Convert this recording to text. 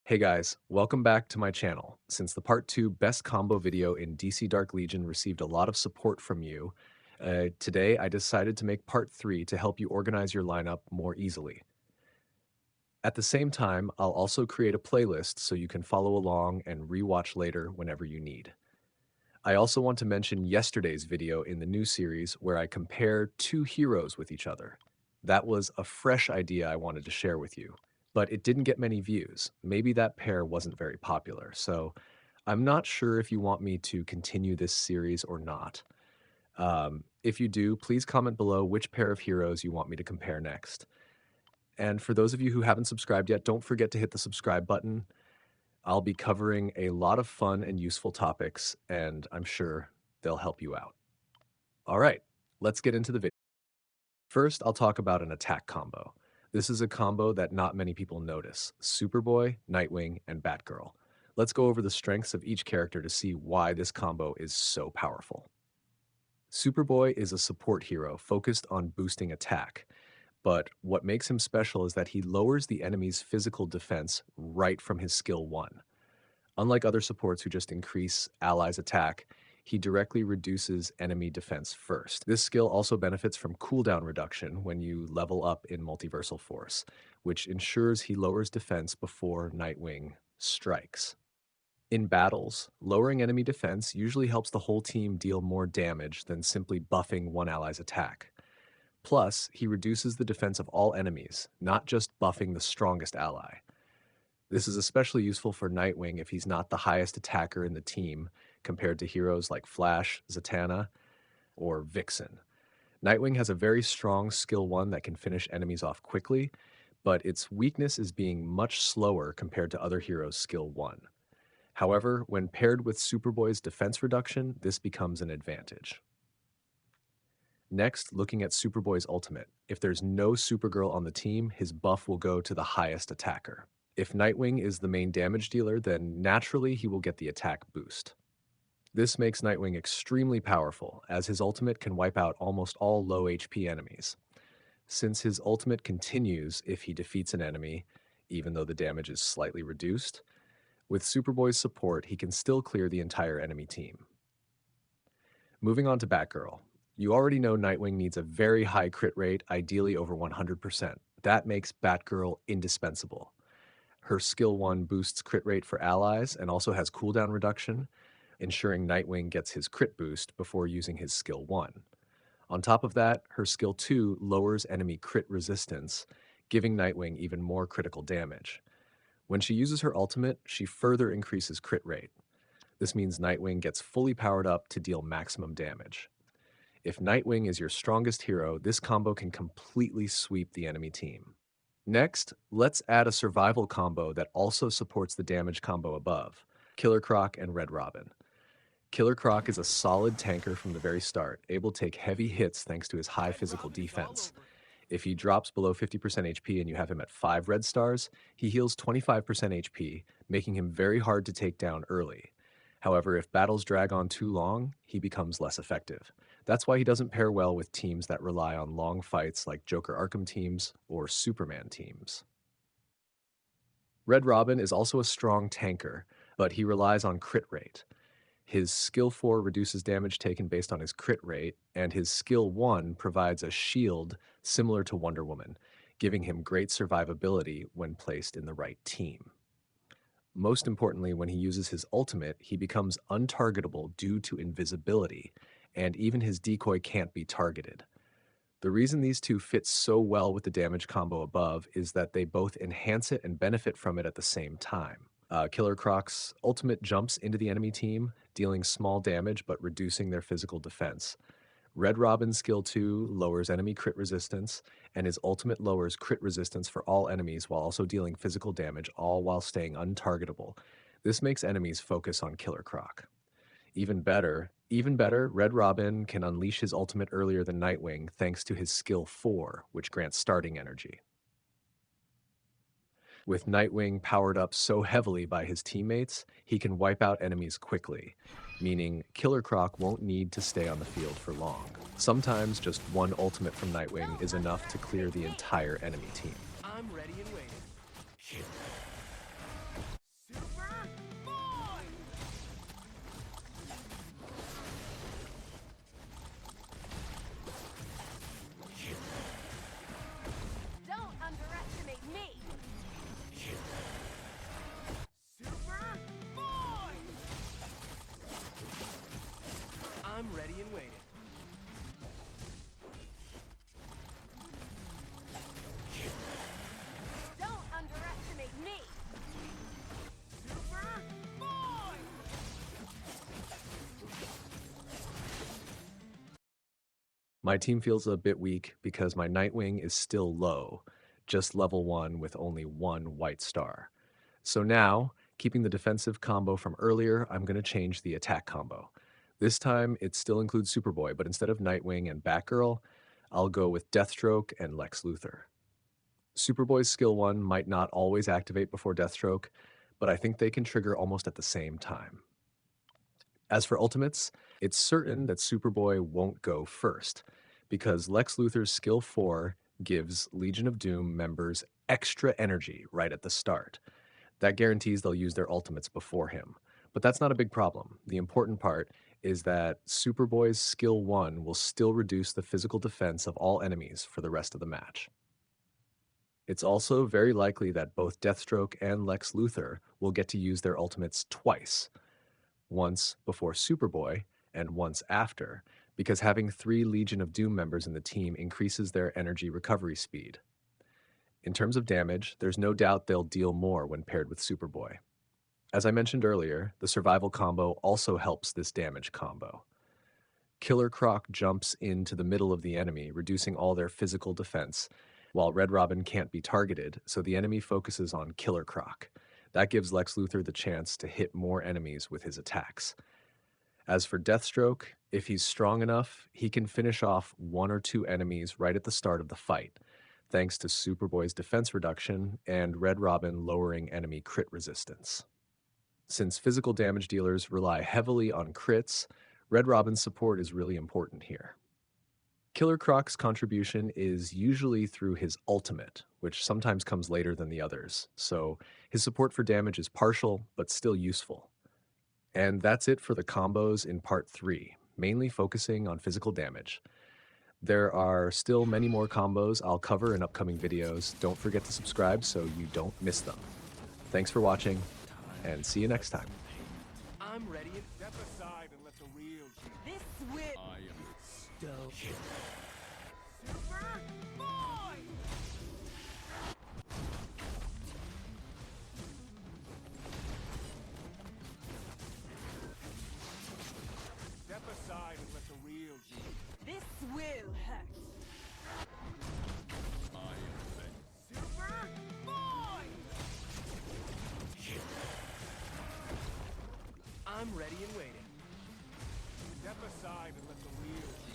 Hey guys, welcome back to my channel. Since the part 2 best combo video in DC Dark Legion received a lot of support from you, today I decided to make part 3 to help you organize your lineup more easily. At the same time, I'll also create a playlist so you can follow along and rewatch later whenever you need. I also want to mention yesterday's video in the new series where I compare two heroes with each other. That was a fresh idea I wanted to share with you, but it didn't get many views. Maybe that pair wasn't very popular, so I'm not sure if you want me to continue this series or not. If you do, please comment below which pair of heroes you want me to compare next. And for those of you who haven't subscribed yet, don't forget to hit the subscribe button. I'll be covering a lot of fun and useful topics, and I'm sure they'll help you out. All right, let's get into the video. First, I'll talk about an attack combo. This is a combo that not many people notice: Superboy, Nightwing, and Batgirl. Let's go over the strengths of each character to see why this combo is so powerful. Superboy is a support hero focused on boosting attack, but what makes him special is that he lowers the enemy's physical defense right from his skill 1. Unlike other supports who just increase allies' attack, he directly reduces enemy defense first. This skill also benefits from cooldown reduction when you level up in Multiversal Force, which ensures he lowers defense before Nightwing strikes. In battles, lowering enemy defense usually helps the whole team deal more damage than simply buffing one ally's attack. Plus, he reduces the defense of all enemies, not just buffing the strongest ally. This is especially useful for Nightwing if he's not the highest attacker in the team compared to heroes like Flash, Zatanna, or Vixen. Nightwing has a very strong skill 1 that can finish enemies off quickly, but its weakness is being much slower compared to other heroes' skill 1. However, when paired with Superboy's defense reduction, this becomes an advantage. Next, looking at Superboy's ultimate. If there's no Supergirl on the team, his buff will go to the highest attacker. If Nightwing is the main damage dealer, then naturally he will get the attack boost. This makes Nightwing extremely powerful, as his ultimate can wipe out almost all low HP enemies. Since his ultimate continues if he defeats an enemy, even though the damage is slightly reduced, with Superboy's support he can still clear the entire enemy team. Moving on to Batgirl. You already know Nightwing needs a very high crit rate, ideally over 100%. That makes Batgirl indispensable. Her skill 1 boosts crit rate for allies and also has cooldown reduction, ensuring Nightwing gets his crit boost before using his skill 1. On top of that, her skill 2 lowers enemy crit resistance, giving Nightwing even more critical damage. When she uses her ultimate, she further increases crit rate. This means Nightwing gets fully powered up to deal maximum damage. If Nightwing is your strongest hero, this combo can completely sweep the enemy team. Next, let's add a survival combo that also supports the damage combo above: Killer Croc and Red Robin. Killer Croc is a solid tanker from the very start, able to take heavy hits thanks to his high physical defense. If he drops below 50% HP and you have him at 5 red stars, he heals 25% HP, making him very hard to take down early. However, if battles drag on too long, he becomes less effective. That's why he doesn't pair well with teams that rely on long fights like Joker Arkham teams or Superman teams. Red Robin is also a strong tanker, but he relies on crit rate. His skill 4 reduces damage taken based on his crit rate, and his skill 1 provides a shield similar to Wonder Woman, giving him great survivability when placed in the right team. Most importantly, when he uses his ultimate, he becomes untargetable due to invisibility, and even his decoy can't be targeted. The reason these two fit so well with the damage combo above is that they both enhance it and benefit from it at the same time. Killer Croc's ultimate jumps into the enemy team, dealing small damage but reducing their physical defense. Red Robin's skill 2 lowers enemy crit resistance, and his ultimate lowers crit resistance for all enemies while also dealing physical damage, all while staying untargetable. This makes enemies focus on Killer Croc. Even better, Red Robin can unleash his ultimate earlier than Nightwing thanks to his skill 4, which grants starting energy. With Nightwing powered up so heavily by his teammates, he can wipe out enemies quickly, meaning Killer Croc won't need to stay on the field for long. Sometimes just one ultimate from Nightwing is enough to clear the entire enemy team. I'm ready and waiting. My team feels a bit weak because my Nightwing is still low, just level 1 with only 1 white star. So now, keeping the defensive combo from earlier, I'm going to change the attack combo. This time, it still includes Superboy, but instead of Nightwing and Batgirl, I'll go with Deathstroke and Lex Luthor. Superboy's skill 1 might not always activate before Deathstroke, but I think they can trigger almost at the same time. As for ultimates, it's certain that Superboy won't go first, because Lex Luthor's skill 4 gives Legion of Doom members extra energy right at the start. That guarantees they'll use their ultimates before him. But that's not a big problem. The important part is that Superboy's skill 1 will still reduce the physical defense of all enemies for the rest of the match. It's also very likely that both Deathstroke and Lex Luthor will get to use their ultimates twice, once before Superboy and once after, because having 3 Legion of Doom members in the team increases their energy recovery speed. In terms of damage, there's no doubt they'll deal more when paired with Superboy. As I mentioned earlier, the survival combo also helps this damage combo. Killer Croc jumps into the middle of the enemy, reducing all their physical defense, while Red Robin can't be targeted, so the enemy focuses on Killer Croc. That gives Lex Luthor the chance to hit more enemies with his attacks. As for Deathstroke, if he's strong enough, he can finish off 1 or 2 enemies right at the start of the fight, thanks to Superboy's defense reduction and Red Robin lowering enemy crit resistance. Since physical damage dealers rely heavily on crits, Red Robin's support is really important here. Killer Croc's contribution is usually through his ultimate, which sometimes comes later than the others, so his support for damage is partial but still useful. And that's it for the combos in part 3, mainly focusing on physical damage. There are still many more combos I'll cover in upcoming videos. Don't forget to subscribe so you don't miss them. Thanks for watching, and see you next time. I'm ready and step aside and let the real This will I am Superboy! step aside and let the real This will hurt. I am Superboy! I'm ready and waiting. Step aside and let the real